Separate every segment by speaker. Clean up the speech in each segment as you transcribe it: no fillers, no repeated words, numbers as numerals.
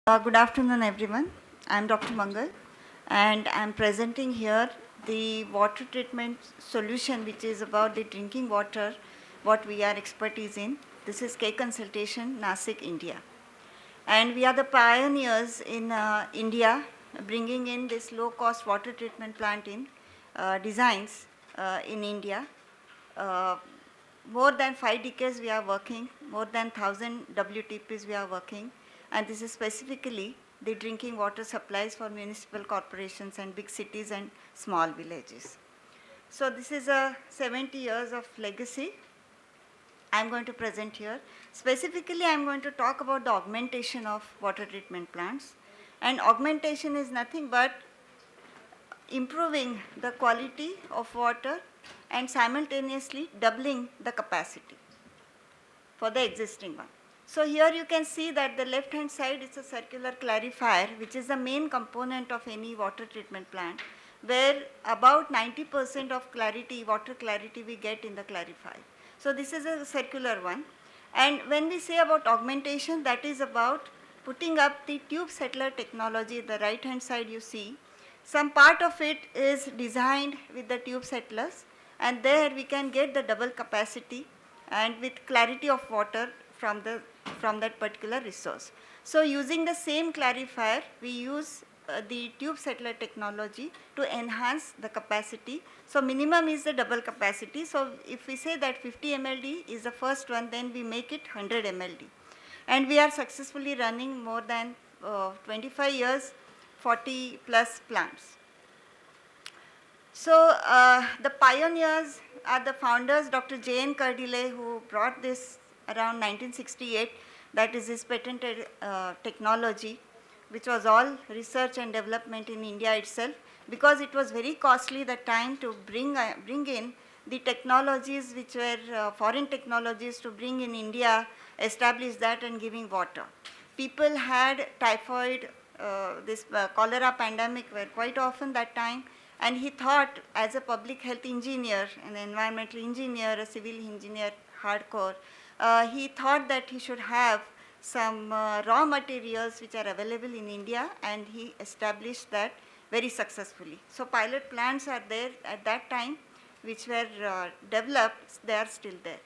Speaker 1: Good afternoon, everyone. I'm Dr. Mangal, and I'm presenting here the water treatment solution, which is about the drinking water, what we are expertise in. This is Consultation, Nasik, India. And we are the pioneers in India, bringing in this low-cost water treatment plant in designs in India. Uh, More than 5 decades we are working, more than 1,000 WTPs we are working, and this is specifically the drinking water supplies for municipal corporations and big cities and small villages. So this is a 70 years of legacy I'm going to present here. Specifically, I'm going to talk about the augmentation of water treatment plants. And augmentation is nothing but improving the quality of water and simultaneously doubling the capacity for the existing one. So here you can see that the left hand side is a circular clarifier, which is the main component of any water treatment plant, where about 90% of clarity, water clarity we get in the clarifier. So this is a circular one. And when we say about augmentation, that is about putting up the tube settler technology. The right hand side you see, some part of it is designed with the tube settlers, and there we can get the double capacity and with clarity of water from that particular resource. So using the same clarifier, we use the tube settler technology to enhance the capacity. So minimum is the double capacity. So if we say that 50 mld is the first one, then we make it 100 mld. And we are successfully running more than 25 years, 40 plus plants. So the pioneers are the founders, Dr. J.N. Kardile, who brought this around 1968, that is his patented technology, which was all research and development in India itself, because it was very costly the time to bring in the technologies which were foreign technologies to bring in India, establish that and giving water. People had typhoid, this cholera pandemic were quite often that time, and he thought as a public health engineer, an environmental engineer, a civil engineer, hardcore, he thought that he should have some raw materials which are available in India, and he established that very successfully. So pilot plants are there at that time which were developed, they are still there.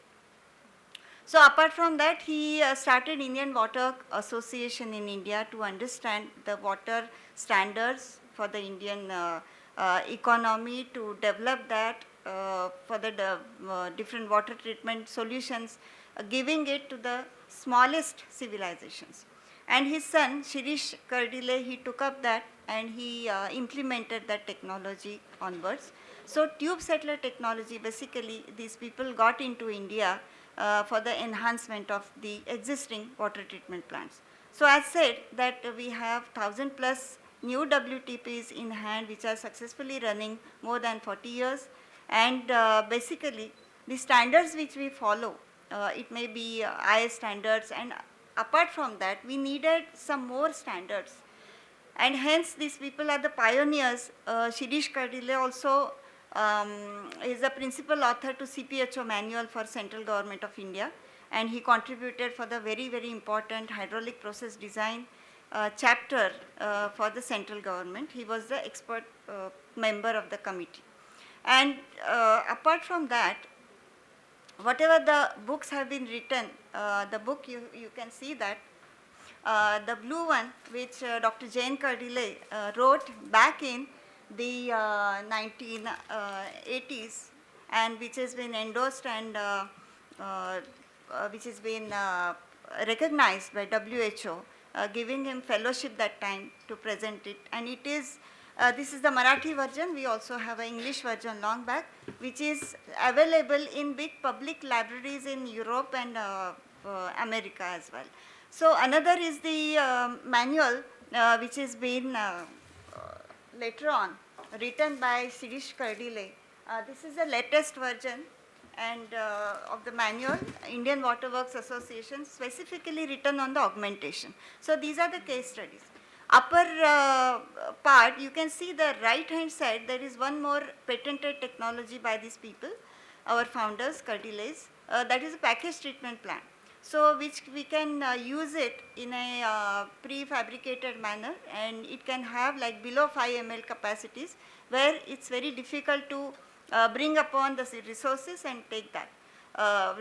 Speaker 1: So apart from that, he started Indian Water Association in India to understand the water standards for the Indian economy, to develop that for the different water treatment solutions, giving it to the smallest civilizations. And his son, Shirish Kardile, he took up that and he implemented that technology onwards. So tube settler technology, basically these people got into India for the enhancement of the existing water treatment plants. So as said that we have 1,000 plus new WTPs in hand which are successfully running more than 40 years, and basically the standards which we follow, it may be IS standards, and apart from that we needed some more standards, and hence these people are the pioneers. Shirish Kardile also is a principal author to CPHO manual for central government of India, and he contributed for the very, very important hydraulic process design chapter for the central government. He was the expert member of the committee. And apart from that, whatever the books have been written, the book you can see that the blue one which Dr. J.N. Kardile wrote back in the 1980s, and which has been endorsed and which has been recognized by WHO, giving him fellowship that time to present it. And it is, this is the Marathi version. We also have an English version long back, which is available in big public libraries in Europe and America as well. So another is the manual which has been later on written by Shirish Kardile. This is the latest version and of the manual, Indian Water Works Association, specifically written on the augmentation. So these are the case studies. Upper part, you can see the right hand side, there is one more patented technology by these people, our founders, Kardiles, that is a package treatment plant. So which we can use it in a prefabricated manner, and it can have like below 5 ml capacities, where it's very difficult to bring upon the resources and take that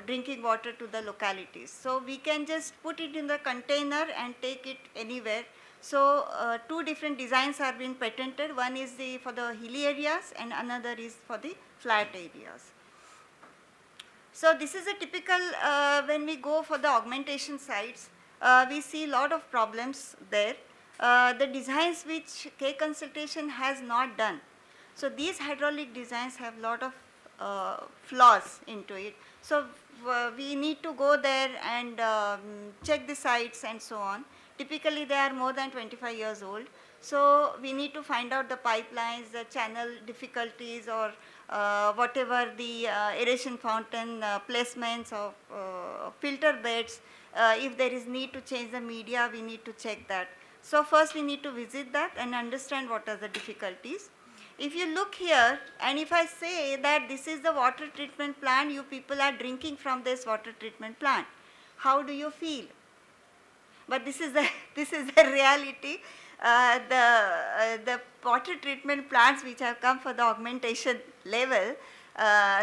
Speaker 1: drinking water to the localities. So we can just put it in the container and take it anywhere. So two different designs are being patented. One is for the hilly areas and another is for the flat areas. So this is a typical, when we go for the augmentation sites, we see a lot of problems there. The designs which K Consultation has not done. So these hydraulic designs have lot of flaws into it. So we need to go there and check the sites and so on. Typically they are more than 25 years old. So we need to find out the pipelines, the channel difficulties, or whatever the aeration fountain placements of filter beds. If there is need to change the media, we need to check that. So first we need to visit that and understand what are the difficulties. If you look here, and if I say that this is the water treatment plant, you people are drinking from this water treatment plant, how do you feel? But this is the this is the reality. The water treatment plants which have come for the augmentation level.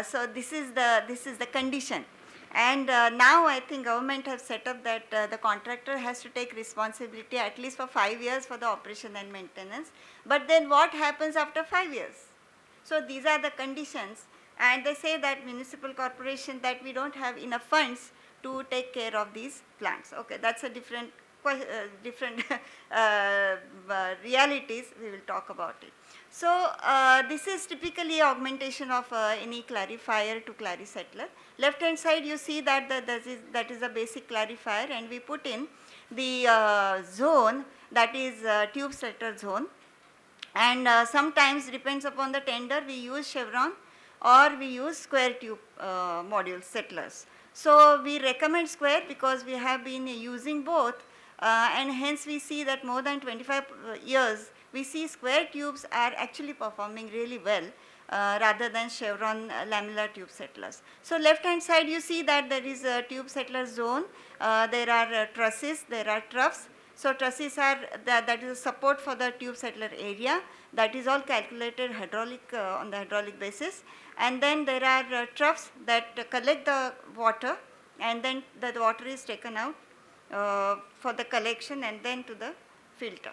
Speaker 1: So this is the condition. And now I think government has set up that the contractor has to take responsibility at least for 5 years for the operation and maintenance. But then what happens after 5 years? So these are the conditions, and they say that municipal corporation that we don't have enough funds to take care of these plants. Okay, that's a different realities, we will talk about it. So this is typically augmentation of any clarifier to clarisettler. Left hand side you see that that is a basic clarifier, and we put in the zone, that is tube settler zone, and sometimes depends upon the tender we use chevron or we use square tube module settlers. So we recommend square because we have been using both, and hence we see that more than 25 years we see square tubes are actually performing really well rather than chevron lamellar tube settlers. So left hand side you see that there is a tube settler zone, there are trusses, there are troughs. So trusses are that is a support for the tube settler area, that is all calculated hydraulic on the hydraulic basis, and then there are troughs that collect the water, and then the water is taken out for the collection and then to the filter,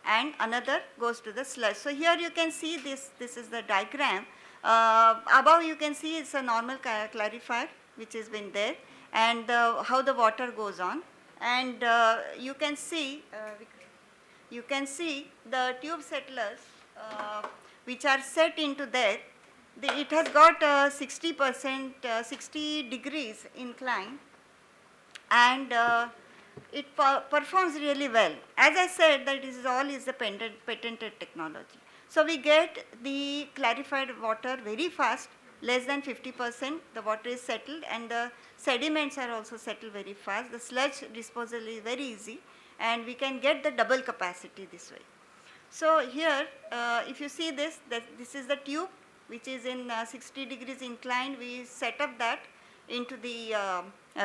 Speaker 1: and another goes to the sludge. So here you can see this is the diagram. Above you can see it's a normal clarifier which has been there, and how the water goes on, and you can see the tube settlers which are set into there. It has got 60%, 60 degrees incline, and it performs really well. As I said, that is all is the patented technology. So we get the clarified water very fast, less than 50% the water is settled, and the sediments are also settled very fast. The sludge disposal is very easy, and we can get the double capacity this way. So here if you see this is the tube which is in 60 degrees inclined. We set up that into the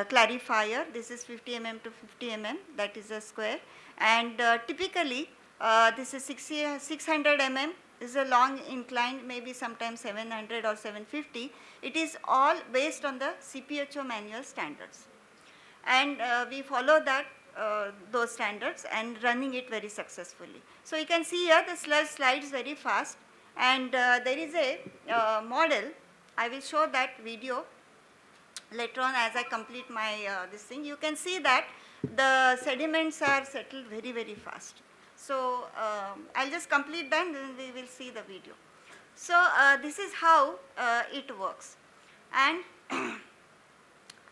Speaker 1: clarifier. This is 50 mm to 50 mm, that is a square, and typically this is 600 mm is a long incline, maybe sometimes 700 or 750. It is all based on the CPHO manual standards, and we follow that those standards and running it very successfully. So you can see here the sludge slides very fast, and there is a model. I will show that video later on as I complete my this thing. You can see that the sediments are settled very, very fast. So I'll just complete that, and then we will see the video. So this is how it works, and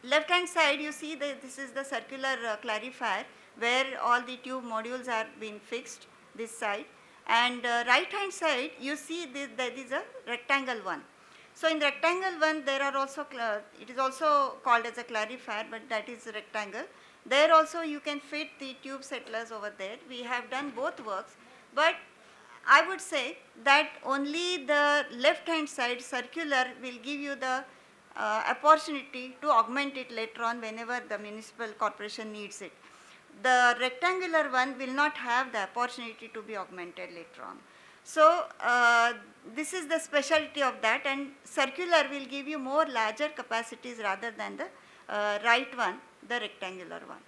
Speaker 1: left hand side you see that this is the circular clarifier where all the tube modules are being fixed this side, and right hand side you see that is a rectangle one. So in rectangle one there are also, it is also called as a clarifier, but that is a rectangle. There also you can fit the tube settlers over there. We have done both works, but I would say that only the left hand side circular will give you the opportunity to augment it later on whenever the municipal corporation needs it. The rectangular one will not have the opportunity to be augmented later on. So, this is the specialty of that, and circular will give you more larger capacities rather than the right one, the rectangular one.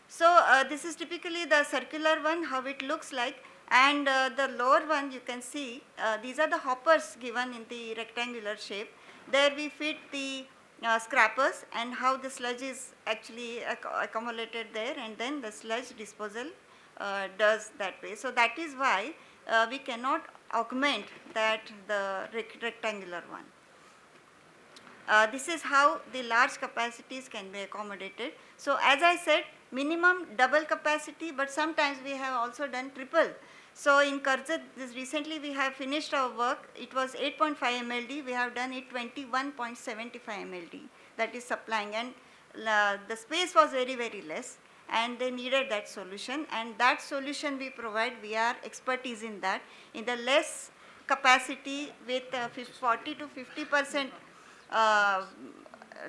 Speaker 1: So, this is typically the circular one, how it looks like, and the lower one you can see, these are the hoppers given in the rectangular shape. There we feed the scrappers and how the sludge is actually accumulated there, and then the sludge disposal does that way. So, that is why we cannot augment that the rectangular one. This is how the large capacities can be accommodated. So, as I said, minimum double capacity, but sometimes we have also done triple. So, in Karjat, this recently we have finished our work. It was 8.5 MLD, we have done it 21.75 MLD, that is supplying, and the space was very, very less, and they needed that solution, and that solution we provide. We are expertise in that. In the less capacity with 40 to 50%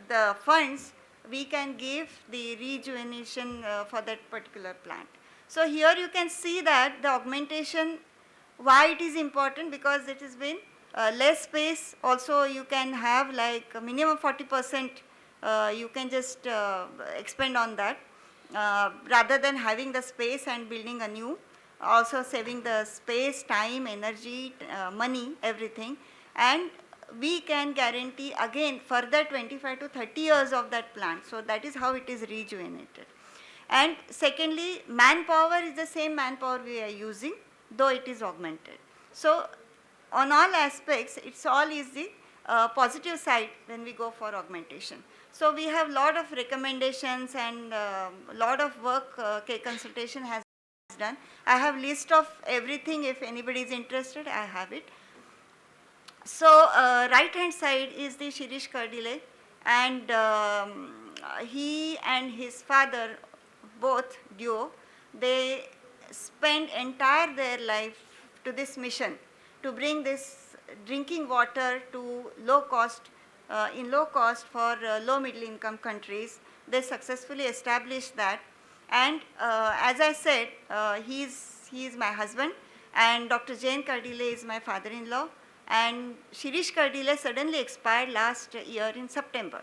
Speaker 1: the funds, we can give the rejuvenation for that particular plant. So, here you can see that the augmentation, why it is important, because it has been less space. Also you can have like a minimum 40% you can just expend on that rather than having the space and building a new, also saving the space, time, energy, money, everything, and we can guarantee again further 25 to 30 years of that plant. So, that is how it is rejuvenated. And secondly, manpower is the same manpower we are using, though it is augmented. So, on all aspects, it's all is the positive side when we go for augmentation. So, we have lot of recommendations and lot of work Consultation has done. I have list of everything. If anybody is interested, I have it. So, right hand side is the Shirish Kardile, and he and his father, both duo, they spend entire their life to this mission to bring this drinking water to low cost, in low cost for low middle income countries. They successfully established that, and as I said, he is my husband, and Dr. Jain Kardile is my father-in-law, and Shirish Kardile suddenly expired last year in September,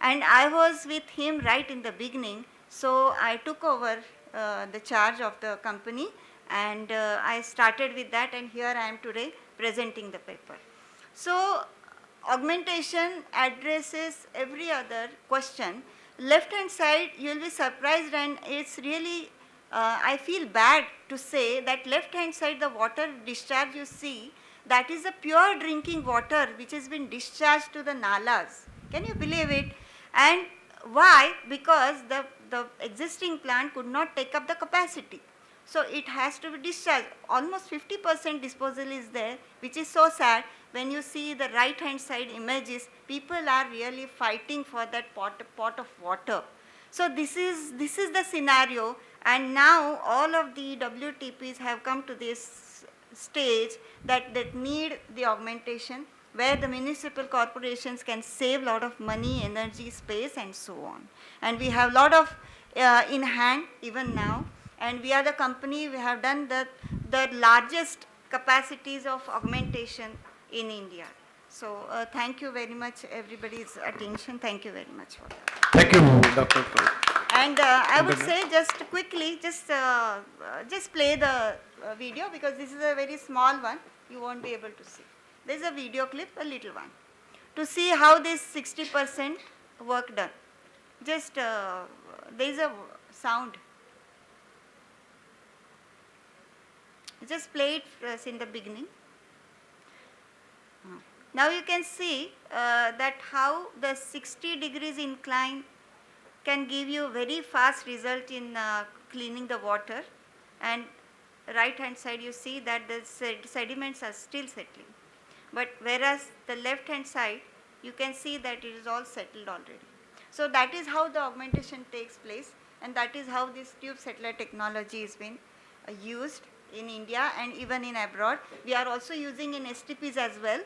Speaker 1: and I was with him right in the beginning. So, I took over the charge of the company, and I started with that, and here I am today presenting the paper. So, augmentation addresses every other question. Left hand side, you will be surprised, and it's really I feel bad to say that left hand side, the water discharge you see, that is a pure drinking water which has been discharged to the nalas. Can you believe it? And why? Because the existing plant could not take up the capacity. So, it has to be discharged. Almost 50% disposal is there, which is so sad. When you see the right hand side images, people are really fighting for that pot of water. So, this is the scenario, and now all of the WTPs have come to this stage that need the augmentation, where the municipal corporations can save lot of money, energy, space, and so on. And we have lot of in hand even now, and we are the company, we have done the largest capacities of augmentation in India. So, thank you very much everybody's attention. Thank you very much for that.
Speaker 2: Thank you, Dr.
Speaker 1: And I would say just quickly, just play the video, because this is a very small one, you won't be able to see. There is a video clip, a little one, to see how this 60% work done. Just there is a sound. Just play it in the beginning. Now you can see that how the 60 degrees incline can give you very fast result in cleaning the water, and right hand side you see that the sediments are still settling, but whereas the left hand side you can see that it is all settled already. So, that is how the augmentation takes place, and that is how this tube settler technology is being used in India and even in abroad. We are also using in STPs as well,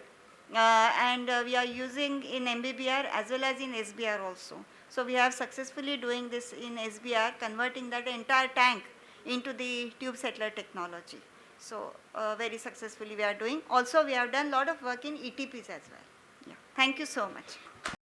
Speaker 1: and we are using in MBBR as well as in SBR also. So we have successfully doing this in SBR, converting that entire tank into the tube settler technology. So very successfully we are doing. Also we have done a lot of work in ETPs as well. Yeah. Thank you so much.